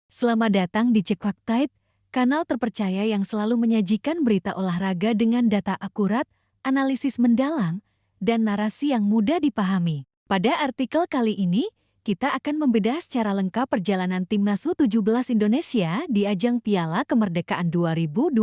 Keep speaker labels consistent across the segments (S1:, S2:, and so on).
S1: Selamat datang di Cek Faktite, kanal terpercaya yang selalu menyajikan berita olahraga dengan data akurat, analisis mendalam, dan narasi yang mudah dipahami. Pada artikel kali ini, kita akan membedah secara lengkap perjalanan timnas U17 Indonesia di ajang Piala Kemerdekaan 2025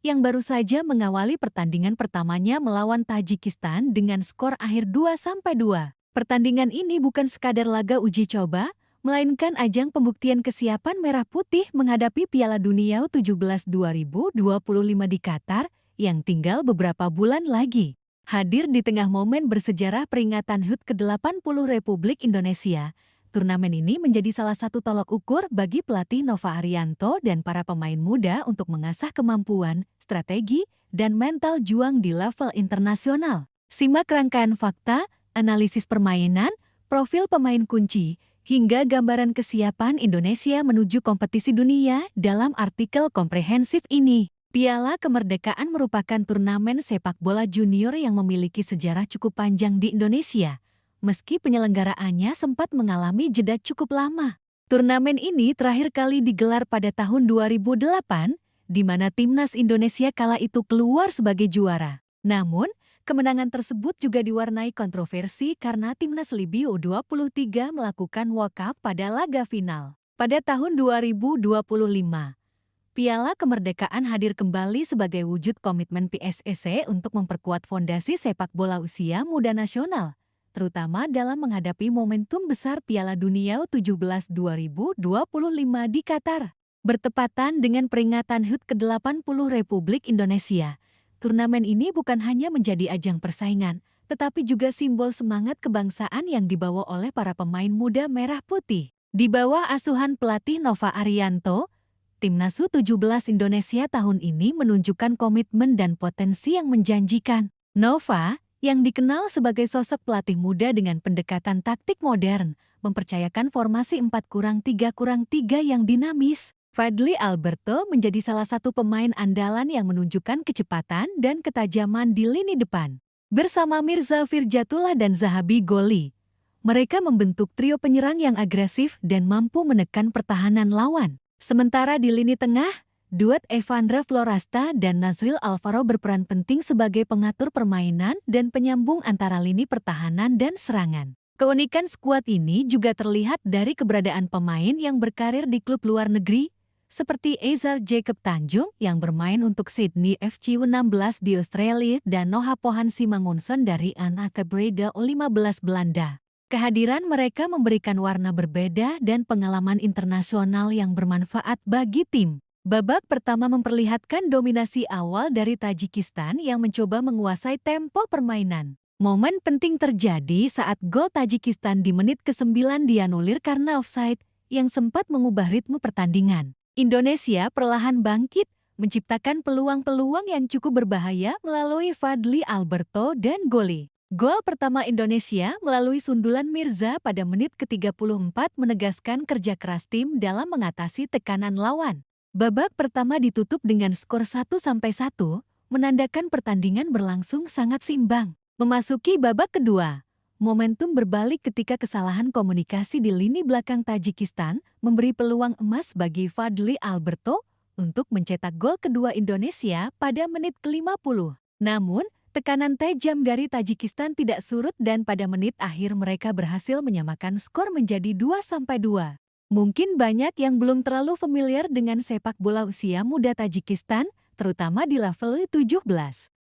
S1: yang baru saja mengawali pertandingan pertamanya melawan Tajikistan dengan skor akhir 2-2. Pertandingan ini bukan sekadar laga uji coba, melainkan ajang pembuktian kesiapan Merah Putih menghadapi Piala Dunia U17 2025 di Qatar yang tinggal beberapa bulan lagi. Hadir di tengah momen bersejarah peringatan HUT ke-80 Republik Indonesia, turnamen ini menjadi salah satu tolok ukur bagi pelatih Nova Arianto dan para pemain muda untuk mengasah kemampuan, strategi, dan mental juang di level internasional. Simak rangkaian fakta, analisis permainan, profil pemain kunci, hingga gambaran kesiapan Indonesia menuju kompetisi dunia dalam artikel komprehensif ini. Piala Kemerdekaan merupakan turnamen sepak bola junior yang memiliki sejarah cukup panjang di Indonesia, meski penyelenggaraannya sempat mengalami jeda cukup lama. Turnamen ini terakhir kali digelar pada tahun 2008, di mana timnas Indonesia kala itu keluar sebagai juara. Namun, kemenangan tersebut juga diwarnai kontroversi karena timnas Libya U23 melakukan walkout pada laga final. Pada tahun 2025, Piala Kemerdekaan hadir kembali sebagai wujud komitmen PSSI untuk memperkuat fondasi sepak bola usia muda nasional, terutama dalam menghadapi momentum besar Piala Dunia U17 2025 di Qatar. Bertepatan dengan peringatan HUT ke-80 Republik Indonesia, turnamen ini bukan hanya menjadi ajang persaingan, tetapi juga simbol semangat kebangsaan yang dibawa oleh para pemain muda Merah Putih. Di bawah asuhan pelatih Nova Arianto, Timnas U17 Indonesia tahun ini menunjukkan komitmen dan potensi yang menjanjikan. Nova, yang dikenal sebagai sosok pelatih muda dengan pendekatan taktik modern, mempercayakan formasi 4-3-3 yang dinamis. Fadly Alberto menjadi salah satu pemain andalan yang menunjukkan kecepatan dan ketajaman di lini depan. Bersama Mirza Firjatullah dan Zahabi Goli, mereka membentuk trio penyerang yang agresif dan mampu menekan pertahanan lawan. Sementara di lini tengah, duet Evandra Florasta dan Nazril Alvaro berperan penting sebagai pengatur permainan dan penyambung antara lini pertahanan dan serangan. Keunikan skuad ini juga terlihat dari keberadaan pemain yang berkarir di klub luar negeri, seperti Ezer Jacob Tanjung yang bermain untuk Sydney FC U16 di Australia dan Noah Pohan Simangunson dari Anaka Breda U15 Belanda. Kehadiran mereka memberikan warna berbeda dan pengalaman internasional yang bermanfaat bagi tim. Babak pertama memperlihatkan dominasi awal dari Tajikistan yang mencoba menguasai tempo permainan. Momen penting terjadi saat gol Tajikistan di menit ke-9 dianulir karena offside yang sempat mengubah ritme pertandingan. Indonesia perlahan bangkit, menciptakan peluang-peluang yang cukup berbahaya melalui Fadly Alberto dan Goli. Gol pertama Indonesia melalui sundulan Mirza pada menit ke-34 menegaskan kerja keras tim dalam mengatasi tekanan lawan. Babak pertama ditutup dengan skor 1-1, menandakan pertandingan berlangsung sangat seimbang. Memasuki babak kedua, momentum berbalik ketika kesalahan komunikasi di lini belakang Tajikistan memberi peluang emas bagi Fadly Alberto untuk mencetak gol kedua Indonesia pada menit ke-50. Namun, tekanan tajam dari Tajikistan tidak surut dan pada menit akhir mereka berhasil menyamakan skor menjadi 2-2. Mungkin banyak yang belum terlalu familiar dengan sepak bola usia muda Tajikistan, terutama di level U17.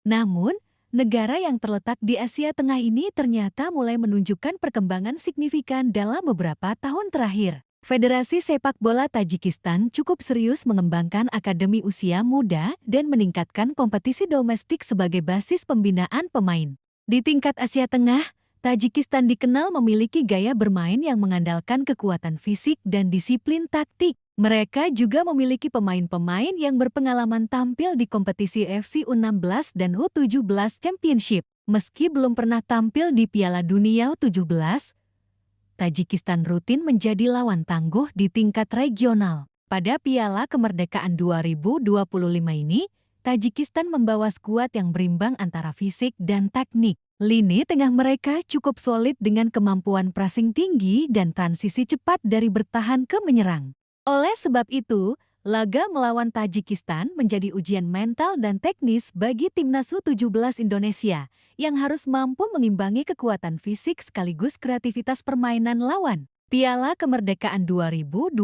S1: Namun, negara yang terletak di Asia Tengah ini ternyata mulai menunjukkan perkembangan signifikan dalam beberapa tahun terakhir. Federasi Sepak Bola Tajikistan cukup serius mengembangkan akademi usia muda dan meningkatkan kompetisi domestik sebagai basis pembinaan pemain. Di tingkat Asia Tengah, Tajikistan dikenal memiliki gaya bermain yang mengandalkan kekuatan fisik dan disiplin taktik. Mereka juga memiliki pemain-pemain yang berpengalaman tampil di kompetisi FC U16 dan U17 Championship. Meski belum pernah tampil di Piala Dunia U17, Tajikistan rutin menjadi lawan tangguh di tingkat regional. Pada Piala Kemerdekaan 2025 ini, Tajikistan membawa skuad yang berimbang antara fisik dan teknik. Lini tengah mereka cukup solid dengan kemampuan pressing tinggi dan transisi cepat dari bertahan ke menyerang. Oleh sebab itu, laga melawan Tajikistan menjadi ujian mental dan teknis bagi timnas U17 Indonesia yang harus mampu mengimbangi kekuatan fisik sekaligus kreativitas permainan lawan. Piala Kemerdekaan 2025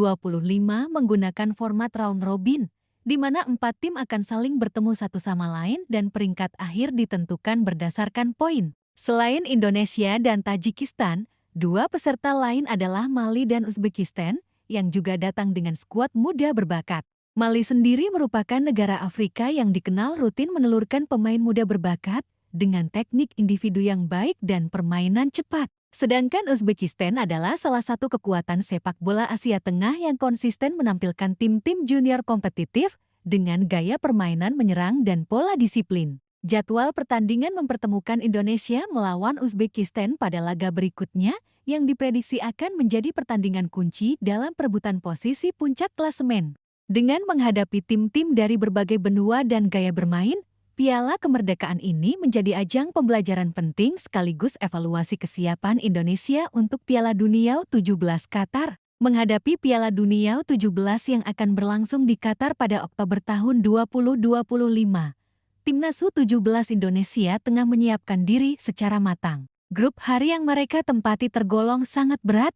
S1: menggunakan format round robin, di mana 4 tim akan saling bertemu satu sama lain dan peringkat akhir ditentukan berdasarkan poin. Selain Indonesia dan Tajikistan, 2 peserta lain adalah Mali dan Uzbekistan, yang juga datang dengan skuad muda berbakat. Mali sendiri merupakan negara Afrika yang dikenal rutin menelurkan pemain muda berbakat dengan teknik individu yang baik dan permainan cepat. Sedangkan Uzbekistan adalah salah satu kekuatan sepak bola Asia Tengah yang konsisten menampilkan tim-tim junior kompetitif dengan gaya permainan menyerang dan pola disiplin. Jadwal pertandingan mempertemukan Indonesia melawan Uzbekistan pada laga berikutnya yang diprediksi akan menjadi pertandingan kunci dalam perebutan posisi puncak klasemen. Dengan menghadapi tim-tim dari berbagai benua dan gaya bermain, Piala Kemerdekaan ini menjadi ajang pembelajaran penting sekaligus evaluasi kesiapan Indonesia untuk Piala Dunia U17 Qatar. Menghadapi Piala Dunia U17 yang akan berlangsung di Qatar pada Oktober tahun 2025, Timnas U17 Indonesia tengah menyiapkan diri secara matang. Grup hari yang mereka tempati tergolong sangat berat,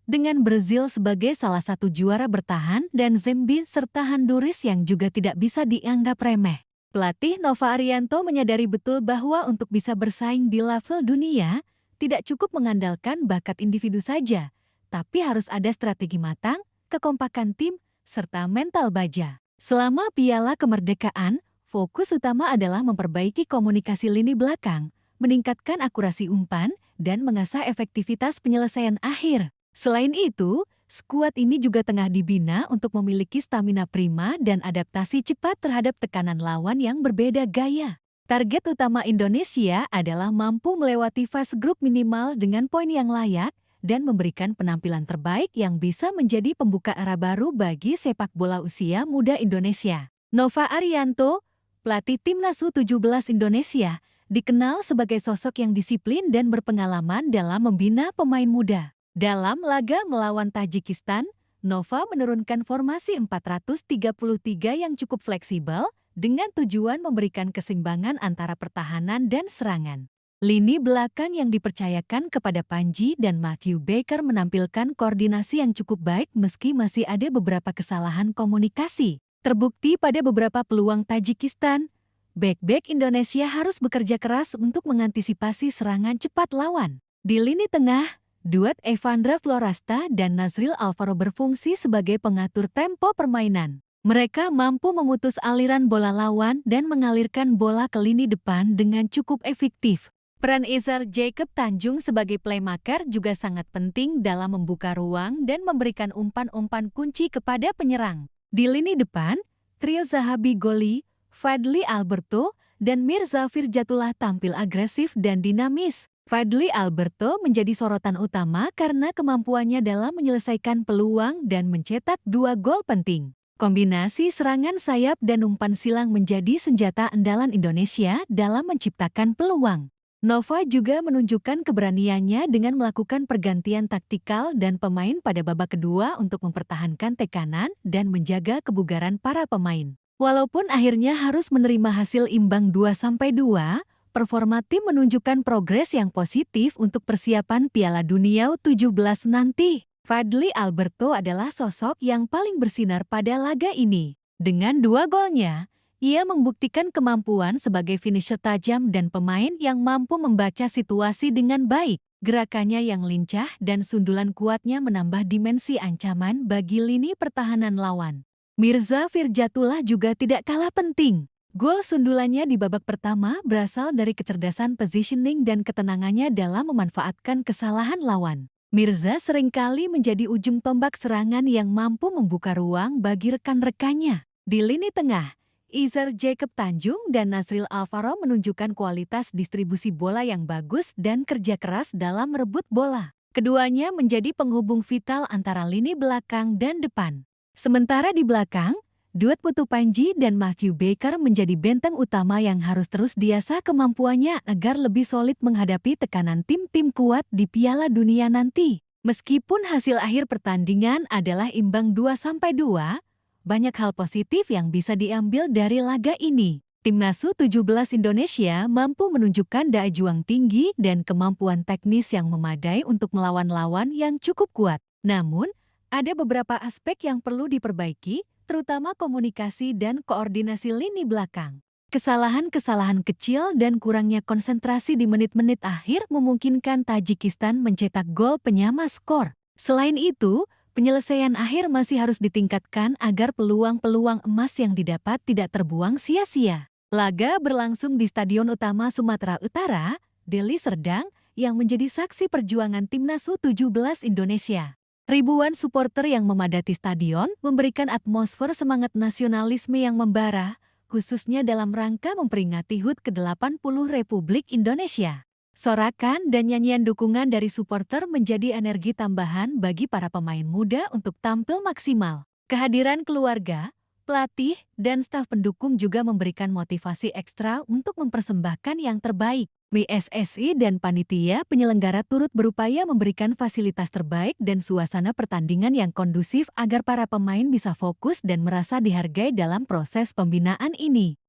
S1: dengan Brazil sebagai salah satu juara bertahan dan Zambia serta Honduras yang juga tidak bisa dianggap remeh. Pelatih Nova Arianto menyadari betul bahwa untuk bisa bersaing di level dunia, tidak cukup mengandalkan bakat individu saja, tapi harus ada strategi matang, kekompakan tim, serta mental baja. Selama Piala Kemerdekaan, fokus utama adalah memperbaiki komunikasi lini belakang, meningkatkan akurasi umpan, dan mengasah efektivitas penyelesaian akhir. Selain itu, skuad ini juga tengah dibina untuk memiliki stamina prima dan adaptasi cepat terhadap tekanan lawan yang berbeda gaya. Target utama Indonesia adalah mampu melewati fase grup minimal dengan poin yang layak dan memberikan penampilan terbaik yang bisa menjadi pembuka era baru bagi sepak bola usia muda Indonesia. Nova Arianto, pelatih Timnas U17 Indonesia, dikenal sebagai sosok yang disiplin dan berpengalaman dalam membina pemain muda. Dalam laga melawan Tajikistan, Nova menurunkan formasi 433 yang cukup fleksibel dengan tujuan memberikan keseimbangan antara pertahanan dan serangan. Lini belakang yang dipercayakan kepada Panji dan Matthew Baker menampilkan koordinasi yang cukup baik meski masih ada beberapa kesalahan komunikasi. Terbukti pada beberapa peluang Tajikistan, bek-bek Indonesia harus bekerja keras untuk mengantisipasi serangan cepat lawan. Di lini tengah, duet Evandra Florasta dan Nazril Alvaro berfungsi sebagai pengatur tempo permainan. Mereka mampu memutus aliran bola lawan dan mengalirkan bola ke lini depan dengan cukup efektif. Peran Izar Jacob Tanjung sebagai playmaker juga sangat penting dalam membuka ruang dan memberikan umpan-umpan kunci kepada penyerang. Di lini depan, trio Zahabi Goli, Fadli Alberto, dan Mirza Firjatullah tampil agresif dan dinamis. Fadli Alberto menjadi sorotan utama karena kemampuannya dalam menyelesaikan peluang dan mencetak 2 gol penting. Kombinasi serangan sayap dan umpan silang menjadi senjata andalan Indonesia dalam menciptakan peluang. Nova juga menunjukkan keberaniannya dengan melakukan pergantian taktikal dan pemain pada babak kedua untuk mempertahankan tekanan dan menjaga kebugaran para pemain. Walaupun akhirnya harus menerima hasil imbang 2-2, performa tim menunjukkan progres yang positif untuk persiapan Piala Dunia U17 nanti. Fadli Alberto adalah sosok yang paling bersinar pada laga ini. Dengan 2 golnya, ia membuktikan kemampuan sebagai finisher tajam dan pemain yang mampu membaca situasi dengan baik. Gerakannya yang lincah dan sundulan kuatnya menambah dimensi ancaman bagi lini pertahanan lawan. Mirza Firjatullah juga tidak kalah penting. Gol sundulannya di babak pertama berasal dari kecerdasan positioning dan ketenangannya dalam memanfaatkan kesalahan lawan. Mirza seringkali menjadi ujung tombak serangan yang mampu membuka ruang bagi rekan-rekannya. Di lini tengah, Izar Jacob Tanjung dan Nazril Alvaro menunjukkan kualitas distribusi bola yang bagus dan kerja keras dalam merebut bola. Keduanya menjadi penghubung vital antara lini belakang dan depan. Sementara di belakang, duet Putu Panji dan Matthew Baker menjadi benteng utama yang harus terus diasah kemampuannya agar lebih solid menghadapi tekanan tim-tim kuat di Piala Dunia nanti. Meskipun hasil akhir pertandingan adalah imbang 2-2, banyak hal positif yang bisa diambil dari laga ini. Timnas U17 Indonesia mampu menunjukkan daya juang tinggi dan kemampuan teknis yang memadai untuk melawan lawan yang cukup kuat. Namun, ada beberapa aspek yang perlu diperbaiki, terutama komunikasi dan koordinasi lini belakang. Kesalahan-kesalahan kecil dan kurangnya konsentrasi di menit-menit akhir memungkinkan Tajikistan mencetak gol penyama skor. Selain itu, penyelesaian akhir masih harus ditingkatkan agar peluang-peluang emas yang didapat tidak terbuang sia-sia. Laga berlangsung di Stadion Utama Sumatera Utara, Deli Serdang, yang menjadi saksi perjuangan Timnas U17 Indonesia. Ribuan supporter yang memadati stadion memberikan atmosfer semangat nasionalisme yang membara, khususnya dalam rangka memperingati HUT ke-80 Republik Indonesia. Sorakan dan nyanyian dukungan dari supporter menjadi energi tambahan bagi para pemain muda untuk tampil maksimal. Kehadiran keluarga, pelatih, dan staf pendukung juga memberikan motivasi ekstra untuk mempersembahkan yang terbaik. PSSI dan panitia penyelenggara turut berupaya memberikan fasilitas terbaik dan suasana pertandingan yang kondusif agar para pemain bisa fokus dan merasa dihargai dalam proses pembinaan ini.